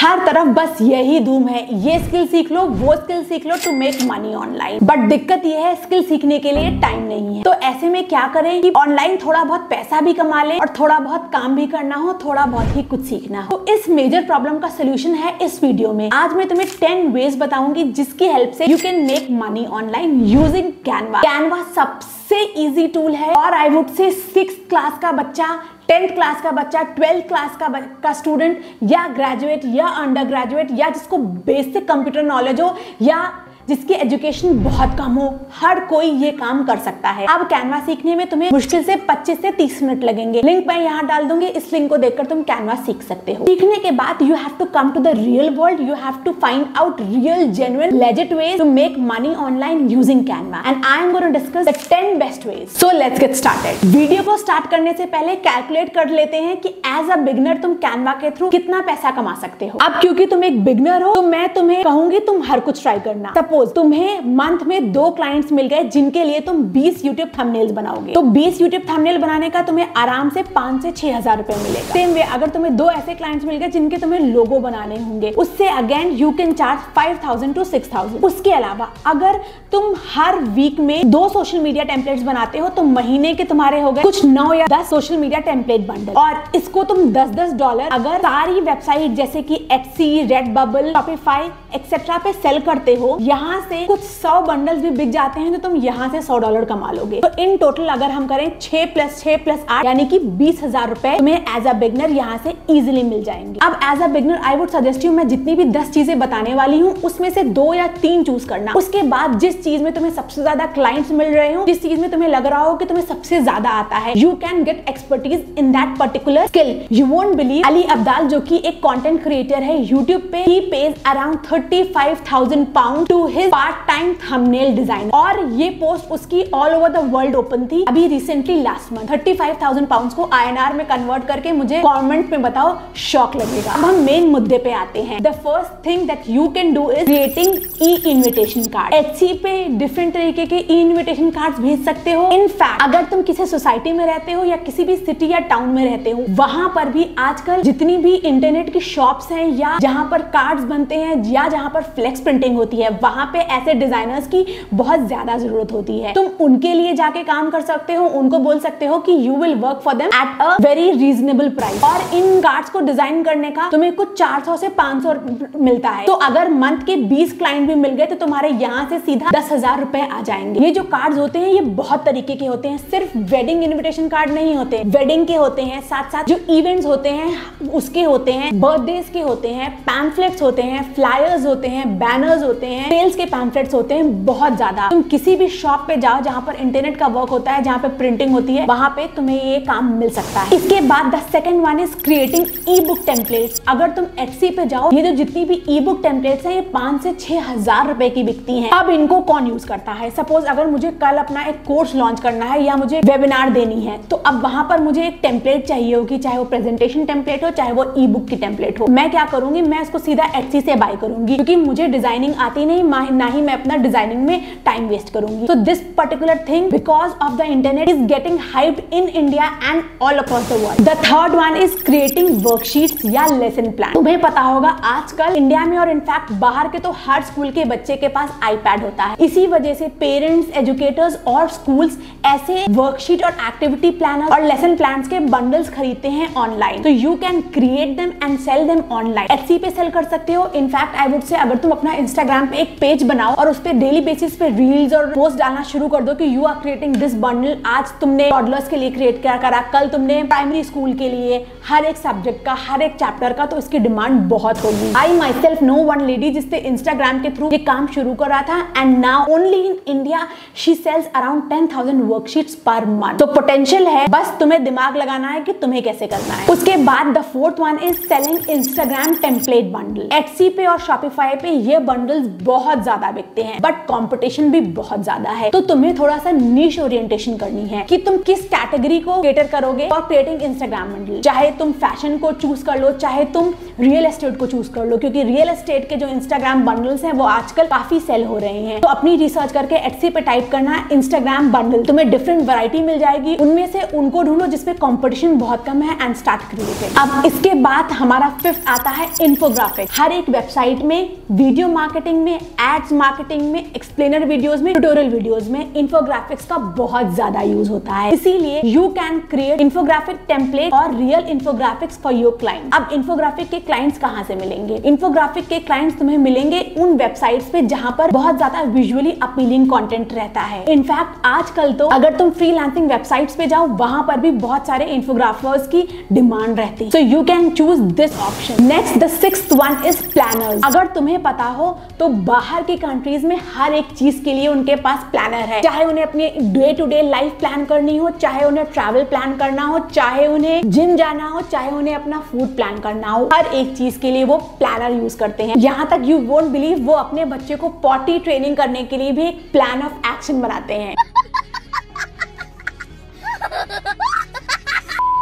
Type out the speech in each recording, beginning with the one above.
हर तरफ बस यही धूम है, ये स्किल सीख लो, वो स्किल सीख लो to make money online. But दिक्कत ये है स्किल सीखने के लिए टाइम नहीं है। तो ऐसे में क्या करें कि ऑनलाइन थोड़ा बहुत पैसा भी कमा लें और थोड़ा बहुत काम भी करना हो, थोड़ा बहुत ही कुछ सीखना हो। तो इस मेजर प्रॉब्लम का सोल्यूशन है इस वीडियो में। आज मैं तुम्हें 10 वेज बताऊंगी जिसकी हेल्प से you can make money online using Canva. Canva सबसे इजी टूल है और I would say 6th class का बच्चा, 10th क्लास का बच्चा, 12th क्लास का स्टूडेंट या ग्रेजुएट या अंडर ग्रेजुएट या जिसको बेसिक कंप्यूटर नॉलेज हो या जिसकी एजुकेशन बहुत कम हो, हर कोई ये काम कर सकता है। अब कैनवा सीखने में तुम्हें मुश्किल से 25 से 30 मिनट लगेंगे। लिंक मैं यहाँ डाल दूंगी, इस लिंक को देखकर तुम कैनवा सीख सकते हो। सीखने के बाद you have to come to the real world, you have to find out real genuine legit ways to make money online using Canva and I am going to discuss the 10 best ways. So let's get started. Video को start करने से पहले calculate कर लेते हैं कि as a beginner तुम Canva के थ्रू कितना पैसा कमा सकते हो। अब क्योंकि तुम एक बिगिनर हो तो मैं तुम्हें कहूंगी तुम हर कुछ ट्राई करना। तुम्हें मंथ में 2 क्लाइंट्स मिल गए जिनके लिए तुम 20 यूट्यूब थंबनेल्स बनाओगे, तो 20 यूट्यूब थंबनेल बनाने का तुम्हें आराम से 5 से 6 हजार रुपए मिलेगा। सेम वे अगर तुम्हें 2 ऐसे क्लाइंट्स मिल गए जिनके तुम्हें लोगो बनाने होंगे, उससे again you can charge 5000 to 6000। उसके अलावा अगर तुम हर वीक में 2 सोशल मीडिया टेम्पलेट्स बनाते हो तो महीने के तुम्हारे हो गए कुछ 9 या 10 सोशल मीडिया टेम्पलेट बंडल, और इसको तुम $10 अगर सारी वेबसाइट जैसे कि Etsy, Redbubble, Shopify एक्सेट्रा पे सेल करते हो, यहाँ से कुछ 100 बंडल्स भी बिक जाते हैं तो तुम यहाँ से $100 कमा लोगे। तो इन टोटल अगर हम करें 6 + 6 + 8 यानी कि 20,000 रुपए तुम्हें एज अ बिगनर यहाँ से इजीली मिल जाएंगे। अब as a beginner I would suggest you, मैं जितनी भी 10 चीजें बताने वाली हूँ उसमें से 2 या 3 चूज करना। उसके बाद जिस चीज में तुम्हें सबसे ज्यादा क्लाइंट्स मिल रहे हो, जिस चीज में तुम्हें लग रहा हो कि तुम्हें सबसे ज्यादा आता है, you can get expertise in that particular skill. You won't believe, Ali Abdal जो कि एक कंटेंट क्रिएटर है यूट्यूब पे, he pays around 35,000 pound to his part time thumbnail design, और ये पोस्ट उसकी all over the world open थी अभी रिसेंटली लास्ट मंथ। 35,000 पाउंड्स को INR में कन्वर्ट करके मुझे कमेंट में बताओ, शॉक लगेगा। अब हम मेन मुद्दे पे आते हैं। The first thing that you can do is creating e invitation card. Etsy पे डिफरेंट तरीके के ई-इनविटेशन कार्ड्स भेज सकते हो। इनफैक्ट अगर तुम किसी सोसाइटी में रहते हो या किसी भी सिटी या टाउन में रहते हो, वहां पर भी आजकल जितनी भी इंटरनेट की शॉप्स हैं या जहां पर कार्ड्स बनते हैं या जहां पर फ्लेक्स प्रिंटिंग होती है, वहां पे ऐसे डिजाइनर्स की बहुत ज्यादा जरूरत होती है। तुम उनके लिए जाके काम कर सकते हो, उनको बोल सकते हो कि you will work for them at a very reasonable price, और इन कार्ड्स को डिजाइन करने का तुम्हें कुछ 400 से 500 मिलता है। तो अगर मंथ के 20 क्लाइंट भी मिल गए तो तुम्हारे यहाँ से सीधा 10,000 रुपए आ जाएंगे। ये जो कार्ड्स होते हैं ये बहुत तरीके के होते हैं, सिर्फ वेडिंग इन्विटेशन कार्ड नहीं होते, वेडिंग के होते हैं, साथ साथ जो इवेंट्स होते हैं उसके होते हैं, बर्थडेज के होते हैं, पैम्फलेट्स होते हैं, फ्लायर्स होते हैं, बैनर्स होते हैं, सेल्स के पैम्फलेट्स होते हैं, बहुत ज्यादा। तुम किसी भी शॉप पे जाओ जहां पर इंटरनेट का वर्क होता है, जहां पे प्रिंटिंग होती है, वहां पे तुम्हें ये काम मिल सकता है। इसके बाद the second one is creating E book templates. अगर तुम Etsy पे जाओ, ये जो जितनी भी ई बुक टेम्पलेट्स हैं ये 5 से 6 हजार रुपए की बिकती हैं। अब इनको कौन यूज करता है? सपोज अगर मुझे कल अपना एक कोर्स लॉन्च करना है या मुझे वेबिनार देनी है, तो अब वहां पर मुझे एक टेम्पलेट चाहिए होगी, चाहे वो प्रेजेंटेशन टेम्पलेट हो चाहे वो ई बुक की टेम्पलेट हो। मैं क्या करूंगी, मैं उसको सीधा Etsy से बाय करूंगी, क्योंकि मुझे डिजाइनिंग आती नहीं, ना ही मैं अपना डिजाइनिंग में टाइम वेस्ट करूंगी। So this particular thing because of the internet is getting hyped in India and all across the world. The third one is creating worksheets या lesson plan। तुम्हें पता होगा आजकल इंडिया में और इनफैक्ट बाहर के तो हर स्कूल के बच्चे के पास iPad होता है। इसी वजह से पेरेंट्स, एजुकेटर्स और स्कूल्स ऐसे वर्कशीट और एक्टिविटी प्लानर और लेसन प्लान्स के बंडल्स खरीदते हैं ऑनलाइन। तो you can create them and sell them online. Etsy पे सेल कर सकते हो। इनफैक्ट आई वुड से अगर तुम अपना इंस्टाग्राम पे एक पेज बनाओ और उस पे डेली बेसिस पे रील्स और पोस्ट डालना शुरू कर दो कि you are creating this bundle. आज तुमने टॉडलर्स के लिए क्रिएट क्या करा, कल तुमने प्राइमरी स्कूल के लिए, हर एक सब्जेक्ट का, हर एक चैप्टर का, तो इसकी डिमांड बहुत होगी। I myself know one lady जिसने इंस्टाग्राम के थ्रू ये काम शुरू करा था and now only in India she sells around 10,000 worksheets per month. तो पोटेंशियल है, बस तुम्हें दिमाग लगाना है कि तुम्हें कैसे करना है। उसके बाद the fourth one is selling Instagram template bundle. Etsy पे और Shopify पे ये बंडल्स बहुत बहुत ज्यादा बिकते हैं, बट कंपटीशन भी बहुत ज्यादा है। तो तुम्हें थोड़ा सा नीश ओरिएंटेशन करनी है कि तुम किस कैटेगरी को केटर करोगे फॉर क्रिएटिंग इंस्टाग्राम बंडल। चाहे तुम फैशन को चूज कर लो, चाहे तुम रियल एस्टेट को चूज कर लो, क्योंकि रियल एस्टेट के जो इंस्टाग्राम बंडल्स हैं वो आजकल काफी सेल हो रहे हैं। तो अपनी रिसर्च करके एटसी पे टाइप करना इंस्टाग्राम बंडल, तुम्हें डिफरेंट वैरायटी मिल जाएगी, उनमें से उनको ढूंढो जिसपे कंपटीशन बहुत कम है एंड स्टार्ट क्रिएटिंग। अब इसके बाद हमारा फिफ्थ आता है इन्फोग्राफिक। हर एक वेबसाइट में, वीडियो मार्केटिंग में, एड्स मार्केटिंग में, एक्सप्लेनर वीडियोस में, ट्यूटोरियल वीडियोस में इन्फोग्राफिक्स का बहुत ज्यादा यूज होता है। इसीलिए you can create infographic template और real infographics for your client. अब इन्फोग्राफिक के क्लाइंट्स कहां से मिलेंगे? इन्फोग्राफिक के क्लाइंट्स तुम्हें मिलेंगे उन वेबसाइट्स पे जहां पर बहुत ज्यादा विजुअली अपीलिंग कंटेंट रहता है। इनफैक्ट आजकल तो अगर तुम फ्रीलांसिंग वेबसाइट्स पे जाओ, वहां पर भी बहुत सारे इन्फोग्राफर्स की डिमांड रहती है। सो you can choose this option. Next, the sixth one is planners. अगर तुम्हें पता हो तो बाहर की कंट्रीज में हर एक चीज के लिए उनके पास प्लानर है। चाहे उन्हें अपनी day to day life plan करनी हो, चाहे उन्हें ट्रैवल प्लान करना हो, चाहे उन्हें जिम जाना हो, चाहे उन्हें अपना फूड प्लान करना हो, हर एक चीज के लिए वो प्लानर यूज करते हैं। यहाँ तक यू वोंट बिलीव, वो अपने बच्चे को पॉटी ट्रेनिंग करने के लिए भी एक प्लान ऑफ एक्शन बनाते हैं।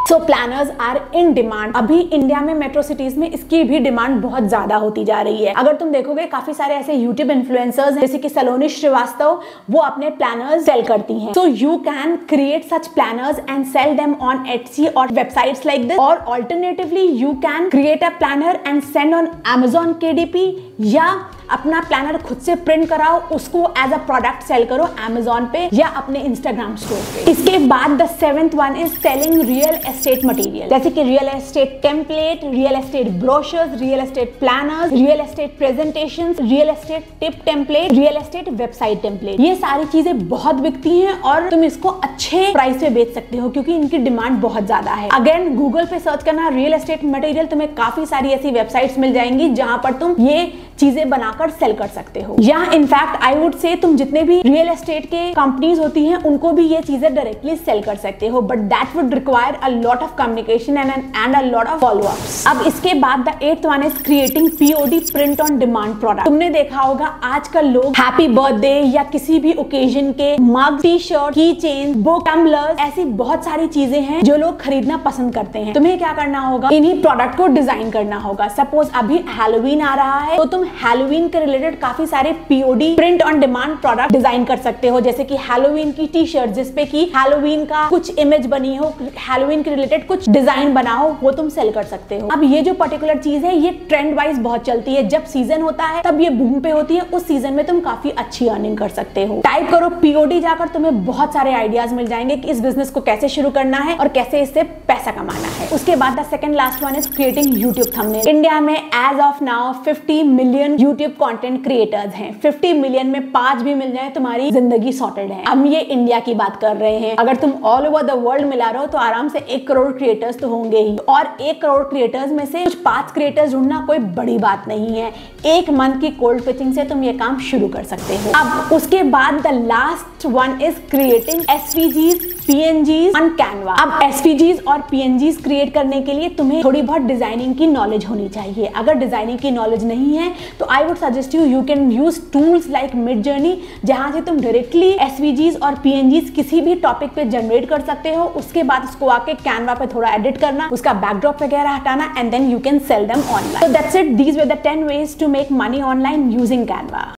सो प्लानर्स आर इन डिमांड। अभी इंडिया में मेट्रो सिटीज में इसकी भी डिमांड बहुत ज्यादा होती जा रही है। अगर तुम देखोगे काफी सारे ऐसे यूट्यूब इन्फ्लुएंसर्स हैं जैसे कि सलोनी श्रीवास्तव, वो अपने प्लानर्स सेल करती हैं। So you can create such planners and sell them on Etsy और वेबसाइट्स लाइक दिस। और alternatively you can create a planner and send on Amazon KDP, या अपना प्लानर खुद से प्रिंट कराओ, उसको एज अ प्रोडक्ट सेल करो Amazon पे या अपने Instagram स्टोर पे। इसके बाद the seventh one is selling real estate material, जैसे कि real estate template, real estate brochures, real estate planners, real estate presentations, real estate tip template, real estate website template. ये सारी चीजें बहुत बिकती हैं और तुम इसको अच्छे प्राइस पे बेच सकते हो क्योंकि इनकी डिमांड बहुत ज्यादा है। अगेन गूगल पे सर्च करना रियल एस्टेट मटेरियल, तुम्हें काफी सारी ऐसी वेबसाइट्स मिल जाएंगी जहां पर तुम ये चीजें बनाकर सेल कर सकते हो। या इनफैक्ट आई वुड से तुम जितने भी रियल एस्टेट के कंपनीज होती हैं उनको भी ये चीजें डायरेक्टली सेल कर सकते हो, but that would require a lot of communication and a lot of follow-ups. अब इसके बाद the eighth one is creating POD, print on demand product. तुमने देखा होगा आजकल लोग हैप्पी बर्थडे या किसी भी ओकेजन के मग, टी शर्ट, की चेन, बुक, टम्बलर्स, ऐसी बहुत सारी चीजें हैं जो लोग खरीदना पसंद करते हैं। तुम्हें क्या करना होगा, इन्हीं प्रोडक्ट को डिजाइन करना होगा। सपोज अभी हैलोवीन आ रहा है तो तुम हैलोवीन के रिलेटेड काफी सारे POD, print on demand product design कर सकते हो, जैसे कि हैलोवीन की टी शर्ट जिसपे कि हैलोवीन का कुछ इमेज बनी हो, हैलोवीन के रिलेटेड कुछ डिजाइन बना हो, वो तुम सेल कर सकते हो। अब ये जो पर्टिकुलर चीज है ये ट्रेंड वाइज बहुत चलती है। जब सीजन होता है तब ये बूम पे होती है, उस सीजन में तुम काफी अच्छी अर्निंग कर सकते हो। टाइप करो POD जाकर, तुम्हें बहुत सारे आइडियाज मिल जाएंगे कि इस बिजनेस को कैसे शुरू करना है और कैसे इससे पैसा कमाना है। उसके बाद the second last one is creating YouTube thumbnail. India में as of now 50 million YouTube content creators हैं। 50 मिलियन में 5 भी मिल जाए तुम्हारी जिंदगी सॉर्टेड है। अब ये इंडिया की बात कर रहे हैं, अगर तुम ऑल ओवर द वर्ल्ड मिला रहे हो तो आराम से 1 करोड़ क्रिएटर्स तो होंगे ही, और 1 करोड़ क्रिएटर्स में से कुछ 5 क्रिएटर्स ढूंढना कोई बड़ी बात नहीं है। 1 मंथ की कोल्ड पिचिंग से तुम ये काम शुरू कर सकते हो। अब उसके बाद the last one is creating SVGs, PNGs on Canva. अब SVGs और PNGs क्रिएट करने के लिए तुम्हें थोड़ी बहुत डिजाइनिंग की नॉलेज होनी चाहिए। अगर डिजाइनिंग की नॉलेज नहीं है तो आई would suggest you can use tools like Midjourney, जहां से तुम डायरेक्टली SVGs और PNGs किसी भी टॉपिक पे जनरेट कर सकते हो। उसके बाद उसको आके कैनवा पे थोड़ा एडिट करना, उसका बैकड्रॉप वगैरह हटाना, and then you can sell them online. So that's it, these were the 10 ways to make money online using Canva.